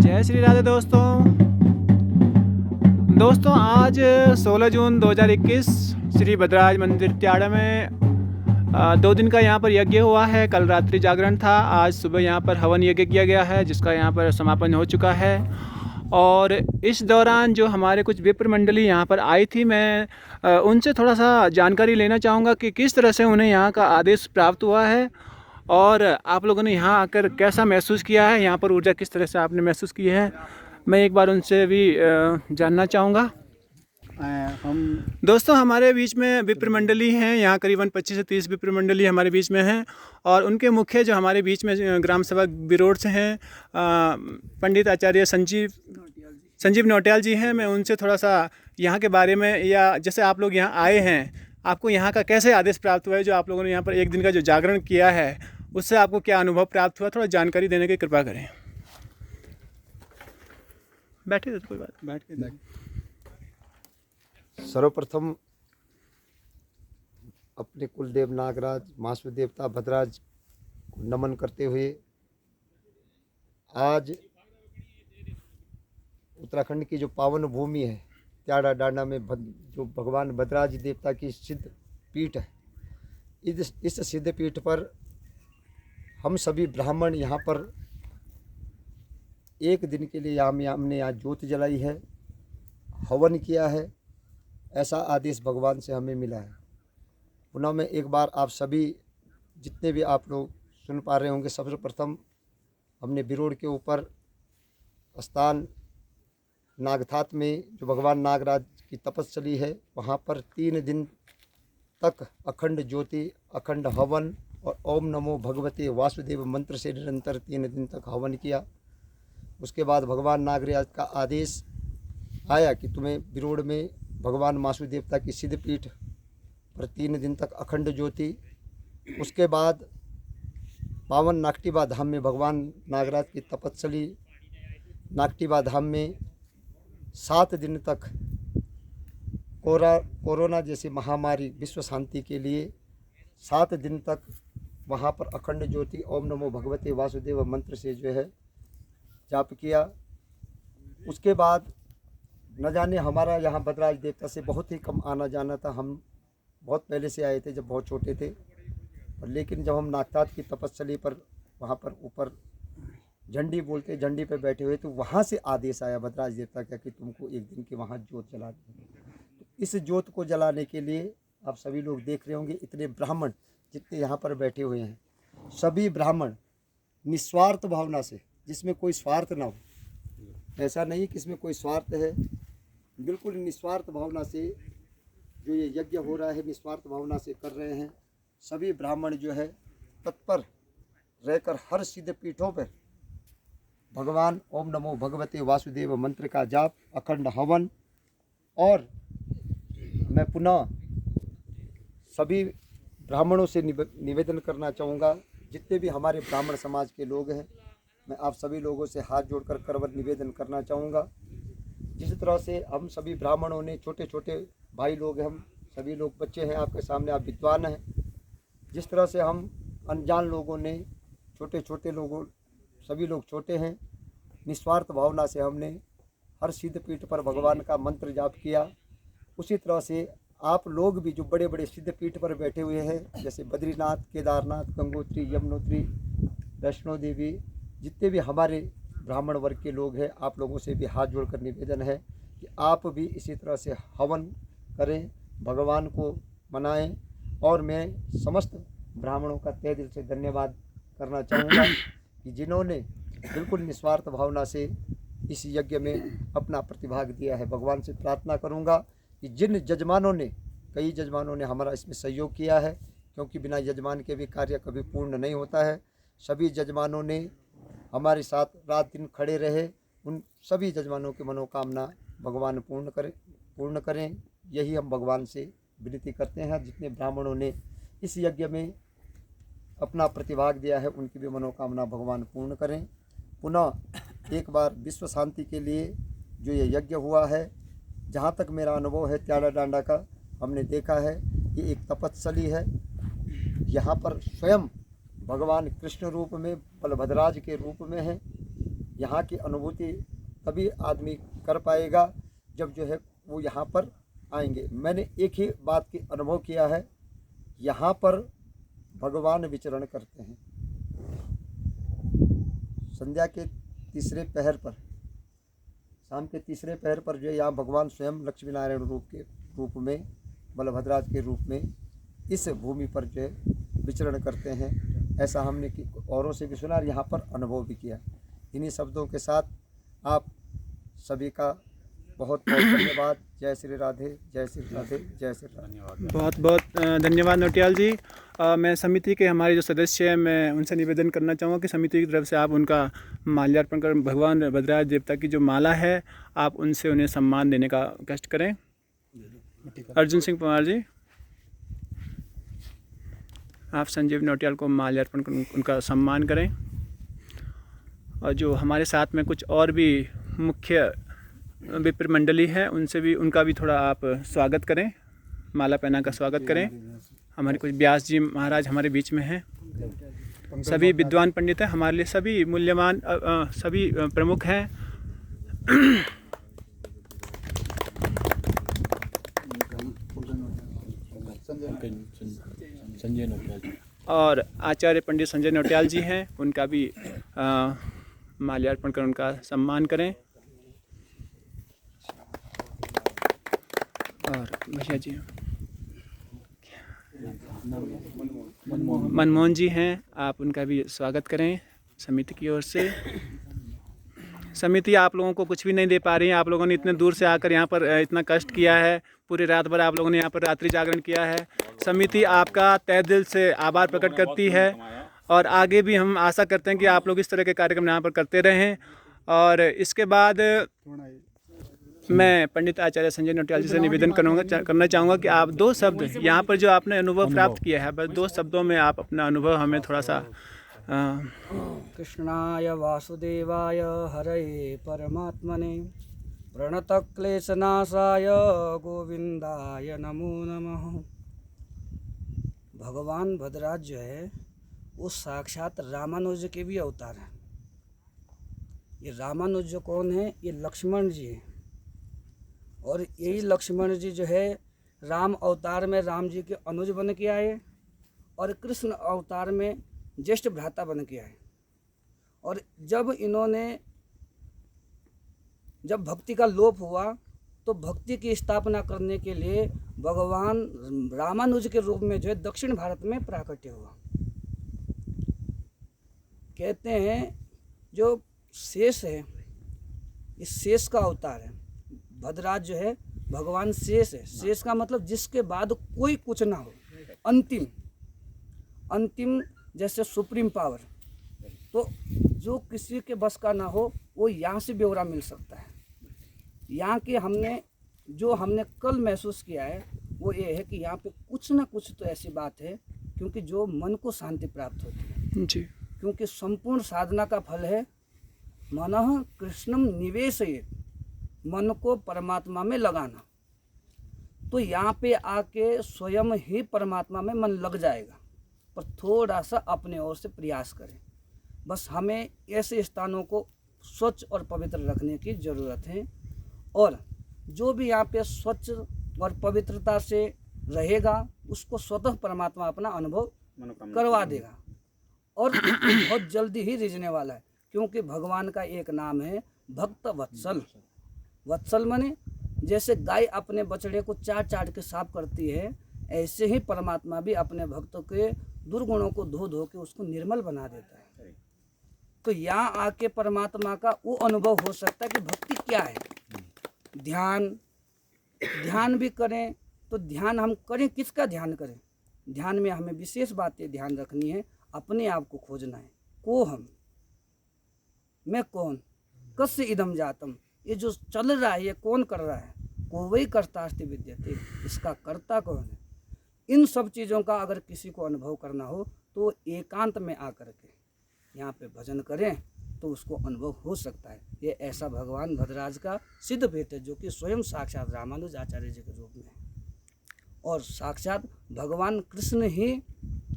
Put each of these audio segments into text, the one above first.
जय श्री राधे दोस्तों आज 16 जून 2021 श्री भद्रराज मंदिर त्याड़ा में 2 दिन का यहाँ पर यज्ञ हुआ है। कल रात्रि जागरण था, आज सुबह यहाँ पर हवन यज्ञ किया गया है जिसका यहाँ पर समापन हो चुका है। और इस दौरान जो हमारे कुछ विप्र मंडली यहाँ पर आई थी, मैं उनसे थोड़ा सा जानकारी लेना चाहूँगा कि किस तरह से उन्हें यहाँ का आदेश प्राप्त हुआ है और आप लोगों ने यहाँ आकर कैसा महसूस किया है, यहाँ पर ऊर्जा किस तरह से आपने महसूस की है, मैं एक बार उनसे भी जानना चाहूँगा। दोस्तों हमारे बीच में विप्र मंडली हैं, यहाँ करीबन 25 से 30 विप्र मंडली हमारे बीच में हैं और उनके मुख्य जो हमारे बीच में ग्राम सेवक बिरोड से हैं पंडित आचार्य संजीव नौटियाल जी हैं। मैं उनसे थोड़ा सा यहाँ के बारे में, या जैसे आप लोग यहाँ आए हैं, आपको यहाँ का कैसे आदेश प्राप्त हुआ है, जो आप लोगों ने यहाँ पर एक दिन का जो जागरण किया है उससे आपको क्या अनुभव प्राप्त हुआ, थोड़ा जानकारी देने की कृपा करें। बैठे तो कोई बात, बैठ के। सर्वप्रथम अपने कुलदेव नागराज मासु देवता भद्रराज को नमन करते हुए आज उत्तराखंड की जो पावन भूमि है त्याड़ा डांडा में जो भगवान भद्रराज देवता की सिद्ध पीठ है, इस सिद्ध पीठ पर हम सभी ब्राह्मण यहाँ पर एक दिन के लिए हमने यहाँ ज्योत जलाई है, हवन किया है, ऐसा आदेश भगवान से हमें मिला है। पुनः मैं एक बार आप सभी जितने भी आप लोग सुन पा रहे होंगे, सबसे प्रथम हमने बिरोड के ऊपर स्थान नागथात में जो भगवान नागराज की तपस्या है वहाँ पर 3 दिन तक अखंड ज्योति, अखंड हवन और ओम नमो भगवते वासुदेव मंत्र से निरंतर 3 दिन तक हवन किया। उसके बाद भगवान नागराज का आदेश आया कि तुम्हें बिरोड में भगवान मासु देवता की सिद्ध पीठ पर 3 दिन तक अखंड ज्योति। उसके बाद पावन नागटिबा धाम में भगवान नागराज की तपस्या नागटिबा धाम में 7 दिन तक कोरोना जैसी महामारी विश्व शांति के लिए 7 दिन तक वहाँ पर अखंड ज्योति ओम नमो भगवते वासुदेव मंत्र से जो है जाप किया। उसके बाद न जाने हमारा यहाँ भद्रराज देवता से बहुत ही कम आना जाना था। हम बहुत पहले से आए थे जब बहुत छोटे थे, लेकिन जब हम नागतात की तपस्या पर वहाँ पर ऊपर झंडी बोलते झंडी पे बैठे हुए तो वहाँ से आदेश आया भद्रराज देवता का कि तुमको एक दिन की वहाँ ज्योत जला दी। तो इस ज्योत को जलाने के लिए आप सभी लोग देख रहे होंगे, इतने ब्राह्मण जितने यहाँ पर बैठे हुए हैं, सभी ब्राह्मण निस्वार्थ भावना से, जिसमें कोई स्वार्थ ना हो, ऐसा नहीं कि इसमें कोई स्वार्थ है, बिल्कुल निस्वार्थ भावना से जो ये यज्ञ हो रहा है निस्वार्थ भावना से कर रहे हैं। सभी ब्राह्मण जो है तत्पर रहकर हर सिद्ध पीठों पर भगवान ओम नमो भगवते वासुदेव मंत्र का जाप, अखंड हवन। और मैं पुनः सभी ब्राह्मणों से निवेदन करना चाहूँगा, जितने भी हमारे ब्राह्मण समाज के लोग हैं, मैं आप सभी लोगों से हाथ जोड़कर करवर निवेदन करना चाहूँगा। जिस तरह से हम सभी ब्राह्मणों ने, छोटे छोटे भाई लोग हैं, हम सभी लोग बच्चे हैं आपके सामने, आप विद्वान हैं, जिस तरह से हम अनजान लोगों ने, छोटे छोटे लोगों, सभी लोग छोटे हैं, निस्वार्थ भावना से हमने हर सिद्ध पीठ पर भगवान का मंत्र जाप किया, उसी तरह से आप लोग भी जो बड़े बड़े सिद्ध पीठ पर बैठे हुए हैं, जैसे बद्रीनाथ, केदारनाथ, गंगोत्री, यमुनोत्री, वैष्णो देवी, जितने भी हमारे ब्राह्मण वर्ग के लोग हैं, आप लोगों से भी हाथ जोड़कर निवेदन है कि आप भी इसी तरह से हवन करें, भगवान को मनाएं। और मैं समस्त ब्राह्मणों का तहे दिल से धन्यवाद करना चाहूँगा कि जिन्होंने बिल्कुल निस्वार्थ भावना से इस यज्ञ में अपना प्रतिभाग दिया है। भगवान से प्रार्थना करूँगा कि जिन जजमानों ने, कई जजमानों ने हमारा इसमें सहयोग किया है, क्योंकि बिना यजमान के भी कार्य कभी पूर्ण नहीं होता है, सभी जजमानों ने हमारे साथ रात दिन खड़े रहे, उन सभी जजमानों की मनोकामना भगवान पूर्ण करें, यही हम भगवान से विनती करते हैं। जितने ब्राह्मणों ने इस यज्ञ में अपना प्रतिभाग दिया है उनकी भी मनोकामना भगवान पूर्ण करें। पुनः एक बार विश्व शांति के लिए जो ये यज्ञ हुआ है, जहाँ तक मेरा अनुभव है त्याड़ा डांडा का, हमने देखा है कि एक तपस्या है। यहाँ पर स्वयं भगवान कृष्ण रूप में, बलभद्राज के रूप में है, यहाँ की अनुभूति तभी आदमी कर पाएगा जब जो है वो यहाँ पर आएंगे। मैंने एक ही बात की अनुभव किया है, यहाँ पर भगवान विचरण करते हैं। संध्या के तीसरे पहर पर, शाम के तीसरे पहर पर जो है यहाँ भगवान स्वयं लक्ष्मी नारायण रूप में, बलभद्राज के रूप में इस भूमि पर जो है विचरण करते हैं। ऐसा हमने औरों से भी सुना और यहाँ पर अनुभव भी किया। इन्हीं शब्दों के साथ आप सभी का बहुत बहुत धन्यवाद। जय श्री राधे, जय श्री राधे, जय श्री राधे। बहुत बहुत धन्यवाद नौटियाल जी। मैं समिति के हमारे जो सदस्य हैं, मैं उनसे निवेदन करना चाहूँगा कि समिति की तरफ से आप उनका माल्यार्पण कर भगवान भद्राज देवता की जो माला है, आप उनसे उन्हें सम्मान देने का कष्ट करें। अर्जुन सिंह पवार जी, आप संजीव नौटियाल को माल्यार्पण कर उनका सम्मान करें। और जो हमारे साथ में कुछ और भी मुख्य विप्र मंडली है, उनका भी थोड़ा आप स्वागत करें, माला पहना का स्वागत करें। हमारे कुछ व्यास जी महाराज हमारे बीच में हैं, सभी विद्वान पंडित हैं, हमारे लिए सभी मूल्यवान सभी प्रमुख हैं। संजय नौटियाल जी और आचार्य पंडित संजय नौटियाल जी हैं, उनका भी माल्यार्पण कर उनका सम्मान करें। और भैया जी मनमोहन जी हैं, आप उनका भी स्वागत करें समिति की ओर से। समिति आप लोगों को कुछ भी नहीं दे पा रही है, आप लोगों ने इतने दूर से आकर यहाँ पर इतना कष्ट किया है, पूरी रात भर आप लोगों ने यहाँ पर रात्रि जागरण किया है। समिति आपका तहे दिल से आभार प्रकट करती है और आगे भी हम आशा करते हैं कि आप लोग इस तरह के कार्यक्रम यहाँ पर करते रहें। और इसके बाद मैं पंडित आचार्य संजय नौटियाल जी से निवेदन करना चाहूँगा कि आप 2 शब्द यहाँ पर जो आपने अनुभव प्राप्त किया है, बस 2 शब्दों में आप अपना अनुभव हमें थोड़ा सा कृष्णाय वासुदेवाय हरये परमात्मने प्रणतक्लेशनाशाय गोविंदाय नमो नमः। भगवान भद्राज जो है वो साक्षात रामानुज के भी अवतार हैं। ये रामानुज जो कौन है? ये लक्ष्मण जी हैं। और यही लक्ष्मण जी जो है राम अवतार में राम जी के अनुज बन के आए और कृष्ण अवतार में ज्येष्ठ भ्राता बन के आए। और जब भक्ति का लोप हुआ तो भक्ति की स्थापना करने के लिए भगवान रामानुज के रूप में जो है दक्षिण भारत में प्राकट्य हुआ। कहते हैं जो शेष है, इस शेष का अवतार है। भद्राज जो है भगवान शेष है। शेष का मतलब जिसके बाद कोई कुछ ना हो, अंतिम जैसे सुप्रीम पावर। तो जो किसी के बस का ना हो वो यहाँ से ब्यौरा मिल सकता है। यहाँ के हमने कल महसूस किया है वो ये है कि यहाँ पे कुछ ना कुछ तो ऐसी बात है, क्योंकि जो मन को शांति प्राप्त होती है जी। क्योंकि संपूर्ण साधना का फल है मनः कृष्णम निवेशयेत्, मन को परमात्मा में लगाना। तो यहाँ पे आके स्वयं ही परमात्मा में मन लग जाएगा, पर थोड़ा सा अपने ओर से प्रयास करें। बस हमें ऐसे स्थानों को स्वच्छ और पवित्र रखने की ज़रूरत है। और जो भी यहाँ पे स्वच्छ और पवित्रता से रहेगा उसको स्वतः परमात्मा अपना अनुभव करवा देगा और बहुत जल्दी ही रिझने वाला है। क्योंकि भगवान का एक नाम है भक्त वत्सल। वत्सल माने जैसे गाय अपने बछड़े को चाट चाट के साफ करती है, ऐसे ही परमात्मा भी अपने भक्तों के दुर्गुणों को धो धो के उसको निर्मल बना देता है। तो यहाँ आके परमात्मा का वो अनुभव हो सकता है कि भक्ति क्या है। ध्यान भी करें तो ध्यान हम करें, किसका ध्यान करें? ध्यान में हमें विशेष बातें ध्यान रखनी है, अपने आप को खोजना है। को हम, मैं कौन, कस्य इदम जातम, ये जो चल रहा है ये कौन कर रहा है? को वही कर्तास्ति विद्यते, इसका कर्ता कौन है? इन सब चीज़ों का अगर किसी को अनुभव करना हो तो एकांत में आकर के यहाँ पे भजन करें तो उसको अनुभव हो सकता है। ये ऐसा भगवान भद्राज का सिद्ध भेद है जो कि स्वयं साक्षात रामानुज आचार्य जी के रूप में है। और साक्षात भगवान कृष्ण ही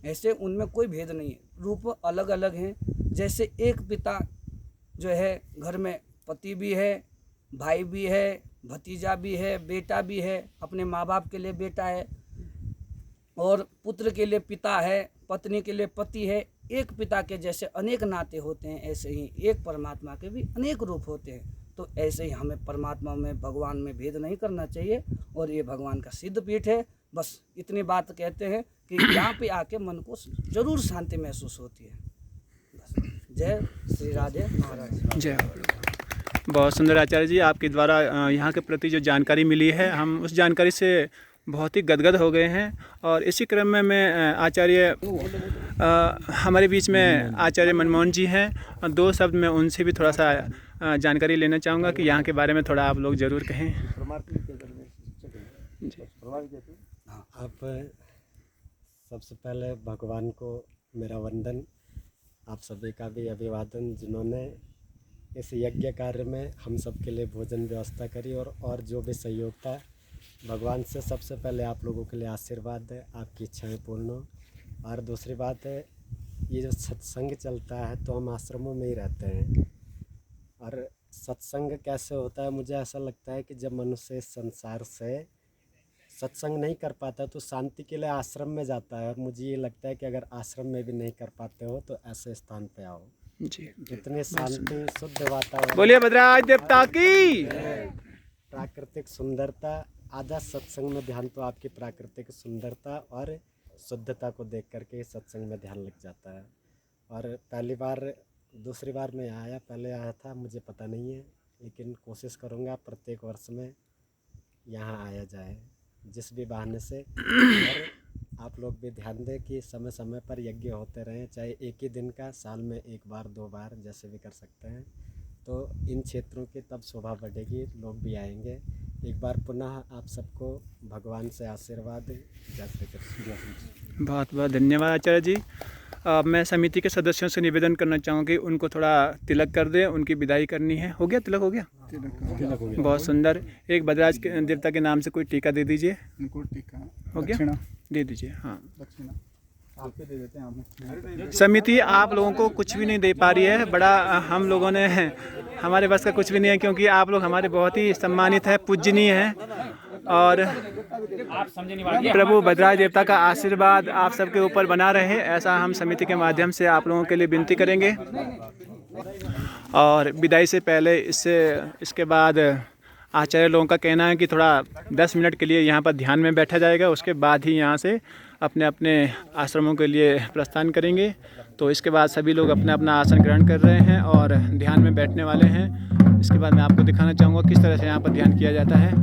ऐसे, उनमें कोई भेद नहीं है, रूप अलग अलग हैं। जैसे एक पिता जो है घर में पति भी है, भाई भी है, भतीजा भी है, बेटा भी है, अपने माँ बाप के लिए बेटा है और पुत्र के लिए पिता है, पत्नी के लिए पति है। एक पिता के जैसे अनेक नाते होते हैं, ऐसे ही एक परमात्मा के भी अनेक रूप होते हैं। तो ऐसे ही हमें परमात्मा में, भगवान में भेद नहीं करना चाहिए और ये भगवान का सिद्ध पीठ है। बस इतनी बात कहते हैं कि यहाँ पे आके मन को जरूर शांति महसूस होती है। बस। जय श्री राधे महाराज। जय हो। बहुत सुंदर आचार्य जी, आपके द्वारा यहाँ के प्रति जो जानकारी मिली है, हम उस जानकारी से बहुत ही गदगद हो गए हैं। और इसी क्रम में मैं आचार्य हमारे बीच में आचार्य मनमोहन जी हैं, और दो शब्द मैं उनसे भी थोड़ा सा जानकारी लेना चाहूँगा कि यहाँ के बारे में थोड़ा आप लोग ज़रूर कहें। आप सबसे पहले भगवान को मेरा वंदन, आप सभी का भी अभिवादन, जिन्होंने इस यज्ञ कार्य में हम सब के लिए भोजन व्यवस्था करी और जो भी सहयोग था, भगवान से सबसे पहले आप लोगों के लिए आशीर्वाद है, आपकी इच्छाएं पूर्ण हो। और दूसरी बात है, ये जो सत्संग चलता है तो हम आश्रमों में ही रहते हैं, और सत्संग कैसे होता है, मुझे ऐसा लगता है कि जब मनुष्य इस संसार से सत्संग नहीं कर पाता तो शांति के लिए आश्रम में जाता है। और मुझे ये लगता है कि अगर आश्रम में भी नहीं कर पाते हो तो ऐसे स्थान पे आओ। जी, इतने शांति, शुद्ध वातावरण, बोलिए बद्राज देवता की। प्राकृतिक सुंदरता, आधा सत्संग में ध्यान तो आपकी प्राकृतिक सुंदरता और शुद्धता को देख करके सत्संग में ध्यान लग जाता है। और पहली बार, दूसरी बार मैं आया, पहले आया था, मुझे पता नहीं है, लेकिन कोशिश करूँगा प्रत्येक वर्ष में यहाँ आया जाए जिस भी बहाने से। और आप लोग भी ध्यान दें कि समय समय पर यज्ञ होते रहें, चाहे एक ही दिन का, साल में एक बार, 2 बार, जैसे भी कर सकते हैं। तो इन क्षेत्रों की तब शोभा बढ़ेगी, लोग भी आएंगे। एक बार पुनः आप सबको भगवान से आशीर्वाद। जय श्री कृष्ण। बहुत बहुत धन्यवाद आचार्य जी। मैं समिति के सदस्यों से निवेदन करना चाहूँगी, उनको थोड़ा तिलक कर दें, उनकी विदाई करनी है। हो गया तिलक? हो गया, तिलक हो गया। बहुत सुंदर। एक बद्राज के देवता के नाम से कोई टीका दे दीजिए। उनको टीका हो गया, दे दीजिए। हाँ, दक्षिणा आप पे दे देते हैं। आप समिति आप लोगों को कुछ भी नहीं दे पा रही है, बड़ा हम लोगों ने, हमारे बस का कुछ भी नहीं है, क्योंकि आप लोग हमारे बहुत ही सम्मानित है, पूजनीय हैं। और प्रभु बद्राज देवता का आशीर्वाद आप सबके ऊपर बना रहे, ऐसा हम समिति के माध्यम से आप लोगों के लिए विनती करेंगे। और विदाई से पहले इसके बाद आचार्य लोगों का कहना है कि थोड़ा 10 मिनट के लिए यहाँ पर ध्यान में बैठा जाएगा, उसके बाद ही यहाँ से अपने अपने आश्रमों के लिए प्रस्थान करेंगे। तो इसके बाद सभी लोग अपना अपना आसन ग्रहण कर रहे हैं और ध्यान में बैठने वाले हैं। इसके बाद मैं आपको दिखाना चाहूँगा किस तरह से यहाँ पर ध्यान किया जाता है।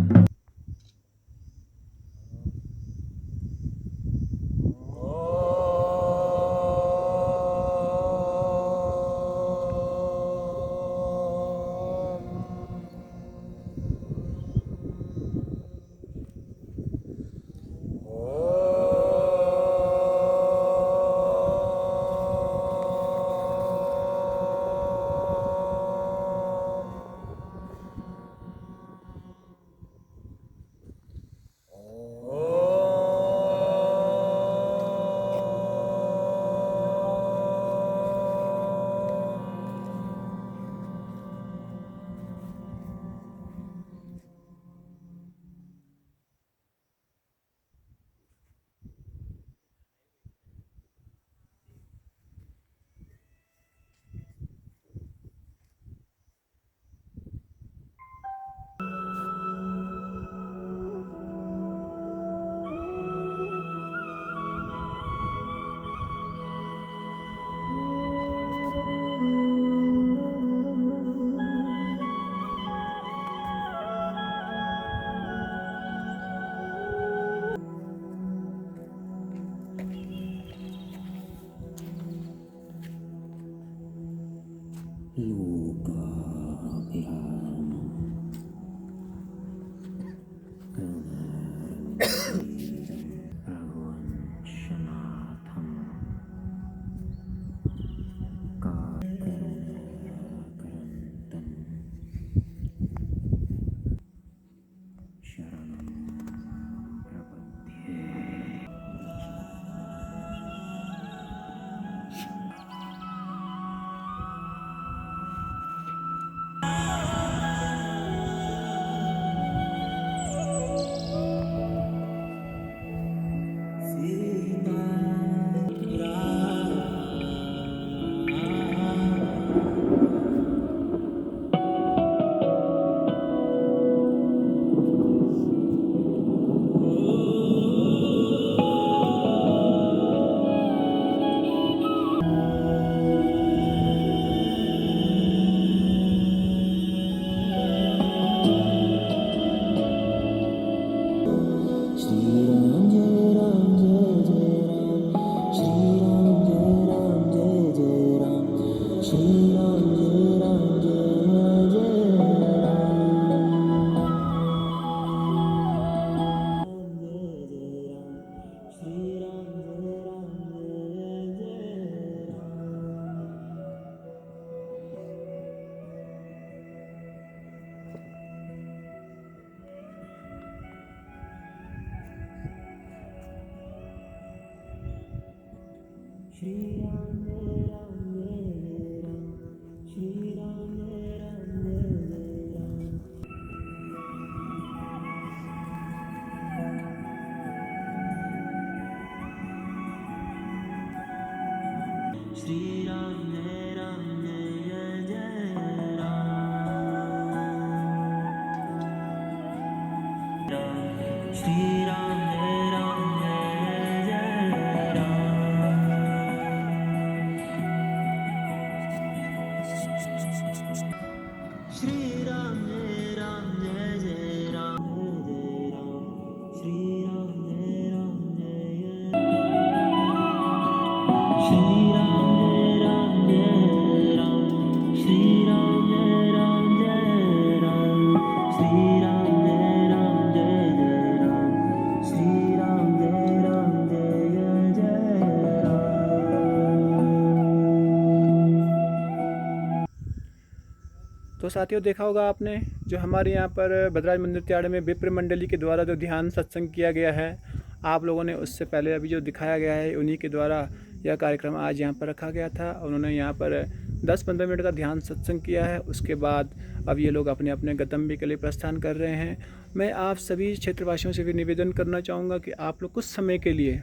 तो साथियों, देखा होगा आपने जो हमारे यहाँ पर भद्राज मंदिर त्याड़ में विप्र मंडली के द्वारा जो ध्यान सत्संग किया गया है, आप लोगों ने उससे पहले अभी जो दिखाया गया है उन्हीं के द्वारा यह कार्यक्रम आज यहाँ पर रखा गया था। उन्होंने यहाँ पर 10-15 मिनट का ध्यान सत्संग किया है। उसके बाद अब ये लोग अपने अपने गंतव्य के लिए प्रस्थान कर रहे हैं। मैं आप सभी क्षेत्रवासियों से भी निवेदन करना चाहूँगा कि आप लोग कुछ समय के लिए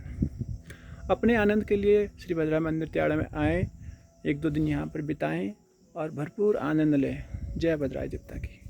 अपने आनंद के लिए श्री भद्राज मंदिर त्याड़ में आएँ, 1-2 दिन यहाँ पर बिताएँ और भरपूर आनंद लें। जय भद्राज देवता की।